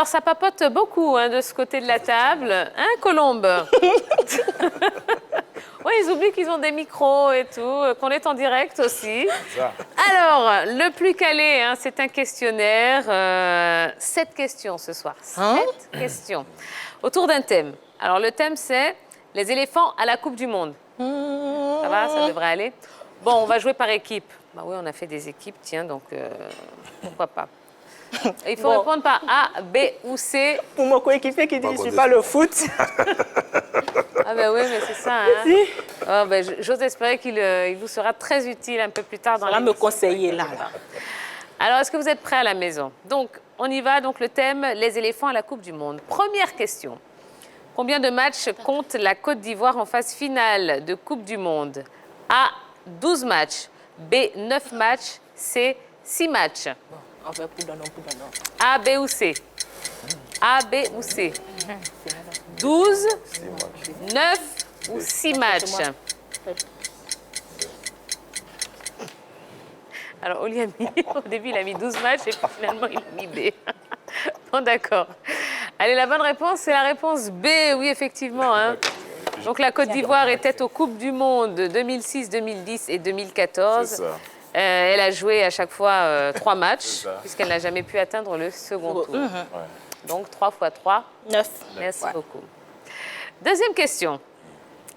Alors, ça papote beaucoup de ce côté de la table. Hein, Colombe? Oui, ils oublient qu'ils ont des micros et tout, qu'on est en direct aussi. Alors, le plus calé, c'est un questionnaire. 7 questions ce soir. 7 questions. Autour d'un thème. Alors, le thème, c'est les éléphants à la Coupe du Monde. Ça va, ça devrait aller. Bon, on va jouer par équipe. Bah oui, on a fait des équipes, tiens, donc pourquoi pas. Il faut répondre par A, B ou C. Pour mon coéquipier qui dit je ne suis pas le foot. Ah ben oui, mais c'est ça. Oh, ben, j'ose espérer qu'il vous sera très utile un peu plus tard dans l'émission. Me conseiller là. Alors, est-ce que vous êtes prêts à la maison? Donc, on y va. Donc, le thème, les éléphants à la Coupe du Monde. Première question. Combien de matchs compte la Côte d'Ivoire en phase finale de Coupe du Monde? A, 12 matchs. B, 9 matchs. C, 6 matchs. On va pour donner. A, B ou C? A, B ou C? 12, 9 ou 6 matchs? Alors, au début, il a mis 12 matchs et puis finalement, il a mis B. Bon, d'accord. Allez, la bonne réponse, c'est la réponse B. Oui, effectivement. Donc, la Côte d'Ivoire était aux Coupes du Monde 2006, 2010 et 2014. C'est ça. Elle a joué à chaque fois 3 matchs, puisqu'elle n'a jamais pu atteindre le second tour. Donc, 3 x 3. 9. Merci beaucoup. Deuxième question.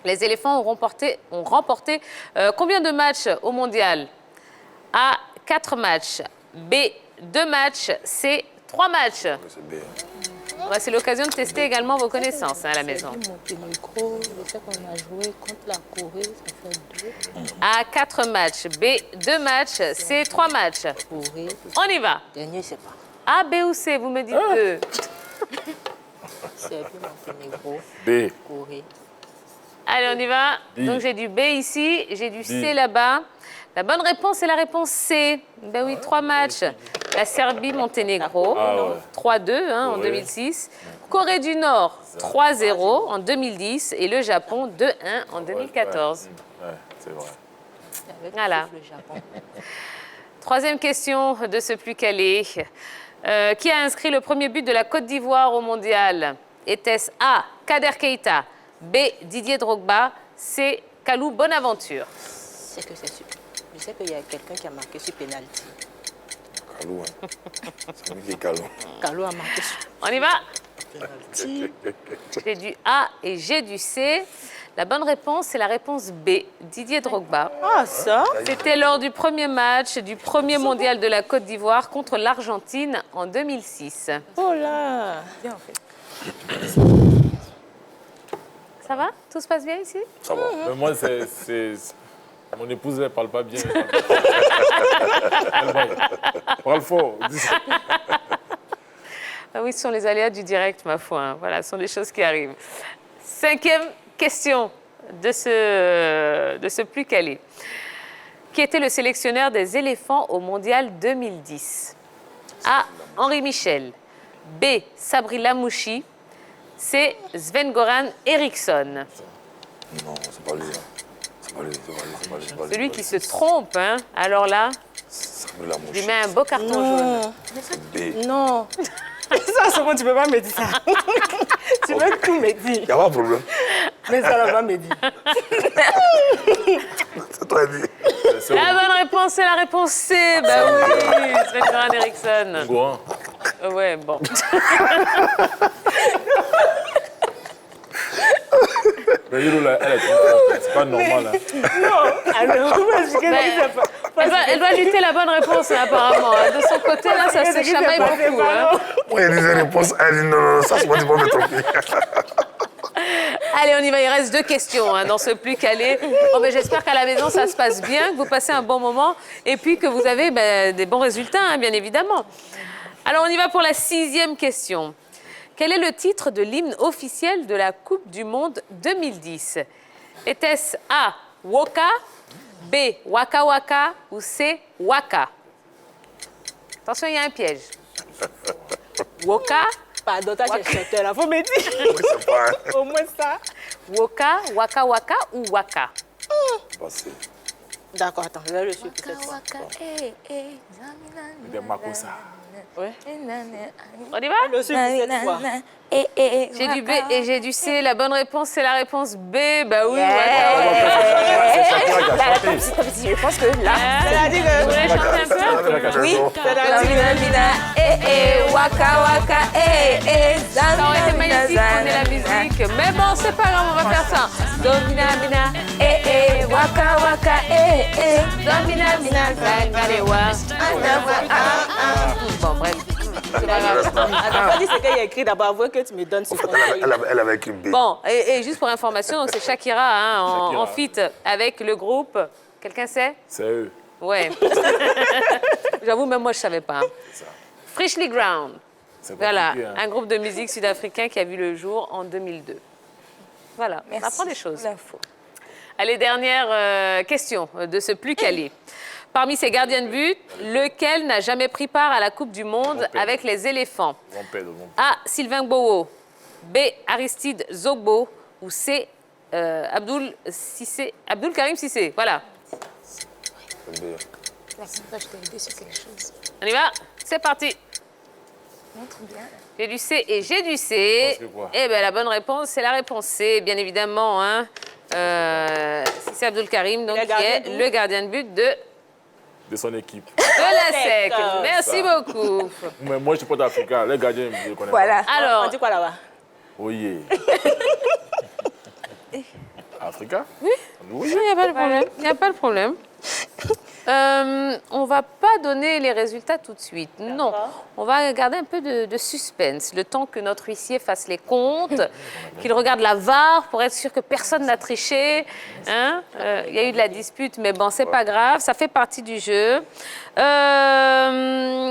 Les éléphants ont remporté combien de matchs au mondial? A, 4 matchs. B, 2 matchs. C, 3 matchs. C'est B. C'est l'occasion de tester également vos connaissances à la maison. Monténégro, je sais qu'on a joué contre la Corée, ça fait 2. A, 4 matchs. B, 2 matchs. C, 3 matchs. Corée. On y va. Dernier, c'est pas. A, B ou C, vous me dites 2. C'est Monténégro. B. Corée. Allez, on y va. B. Donc, j'ai du B ici, j'ai du C là-bas. La bonne réponse est la réponse C. Ben oui, 3 matchs. La Serbie, Monténégro, 3-2 en Corée. 2006. Corée du Nord, 3-0 en 2010. Et le Japon, 2-1 en 2014. Ouais, c'est vrai. Voilà. Le Japon. Troisième question de ce plus calé. Qui a inscrit le premier but de la Côte d'Ivoire au mondial? Était-ce A, Kader Keita, B, Didier Drogba, C, Kalou Bonaventure? C'est que c'est sûr. Je sais qu'il y a quelqu'un qui a marqué sur pénalty. Kalou, c'est lui qui est Kalou. Kalou a marqué sur On y va. pénalty. J'ai du A et j'ai du C. La bonne réponse, c'est la réponse B, Didier Drogba. Ah, ça? C'était lors du premier match du premier mondial de la Côte d'Ivoire contre l'Argentine en 2006. Oh là! Bien, en fait. Ça va? Tout se passe bien ici? Ça va. Mais moi, c'est... Mon épouse, elle ne parle pas bien. Elle parle fort. Ah oui, ce sont les aléas du direct, ma foi. Voilà, ce sont des choses qui arrivent. Cinquième question de ce plus calé. Qui était le sélectionneur des éléphants au mondial 2010? A, Henri Michel. B, Sabri Lamouchi. C, Sven-Goran Eriksson. Non, c'est pas lui. C'est pas lui, c'est pas lui. Celui qui se trompe, alors là, Ça me l'a je lui mouché. mets un beau carton jaune. B. Non. Ça, c'est bon, tu peux pas me dire ça. Tu veux tout me dire. Il n'y a pas de problème. Mais ça ne va pas me dire. C'est toi qui dis. La bonne réponse, c'est la réponse C. Bah oui, Sven-Goran Eriksson. Gohan. Ouais, bon. Mais Yolo, là, elle est trop forte. C'est pas normal. Non. Alors, comment expliquer ce qui s'est passé? Elle doit lutter la bonne réponse, apparemment. De son côté, là, ça se chamaille beaucoup. Moi, il y a des réponses. Elle dit non, ça, c'est moi qui vais me tromper. Allez, on y va. Il reste 2 questions dans ce plus calé. Bon, ben, j'espère qu'à la maison, ça se passe bien, que vous passez un bon moment et puis que vous avez des bons résultats, bien évidemment. Alors, on y va pour la 6e question. Quel est le titre de l'hymne officiel de la Coupe du Monde 2010? Était-ce A, Woka, B, Waka Waka ou C, Waka? Attention, il y a un piège. Woka, Pardon, toi, tu es chanteur là. Faut me dire. Oui, c'est pas. hein. Au moins ça. Woka, Waka Waka ou Waka? Passé. Waka. Passé. D'accord, attends, je vais le suivre cette fois. Des Makossa. Ouais. On y va? Le suivre cette fois. J'ai du B et j'ai du C. La bonne réponse, c'est la réponse B. Bah oui, C'est Shakira qui a chanté. Je pense que là, Elle a dit que vous voulez chanter un peu? oui, Ça aurait été magnifique qu'on ait la musique. Mais bon, c'est pas grave, on va faire ça. Domina, mina, waka, waka, domina, mina, zangarewa. Bon, bref. C'est pas grave. Attends, pas dit ce qu'il y a écrit d'abord, avouez que tu me donnes ce conseil. Elle avait écrit B. Bon, et juste pour information, donc c'est Shakira, hein, en Shakira. feat avec le groupe. Quelqu'un sait? C'est eux. Ouais. J'avoue, même moi, je savais pas. Freshly Ground. C'est Voilà, compliqué, hein. un groupe de musique sud-africain qui a vu le jour en 2002. Voilà, on apprend des choses. Allez, dernière question de ce plus calé. Parmi ces gardiens de but, lequel n'a jamais pris part à la Coupe du Monde avec les éléphants? Ils vont perdre, ils vont A. Sylvain Gbowo. B. Aristide Zogbo. Ou C. Abdoul Karim Cissé. Voilà. B. On y va? C'est parti. J'ai du C et j'ai du C. Parce que quoi? Eh bien, la bonne réponse, c'est la réponse C, bien évidemment. Hein. C'est Abdoul Karim, donc, qui est le gardien de but de de son équipe. la SEC. Merci beaucoup. Mais moi, je suis pas d'Africain. Les gardiens, je ne les connais Voilà. Alors- Alors, on dit quoi là-bas? pas. Oh yeah. Africain? Oui. Oui. Il n'y a pas de problème. Il n'y a pas de problème. On ne va pas donner les résultats tout de suite. Non. On va garder un peu de suspense. Le temps que notre huissier fasse les comptes, qu'il regarde la VAR pour être sûr que personne n'a triché. Hein? Il y a eu de la dispute, mais bon, c'est pas grave. Ça fait partie du jeu.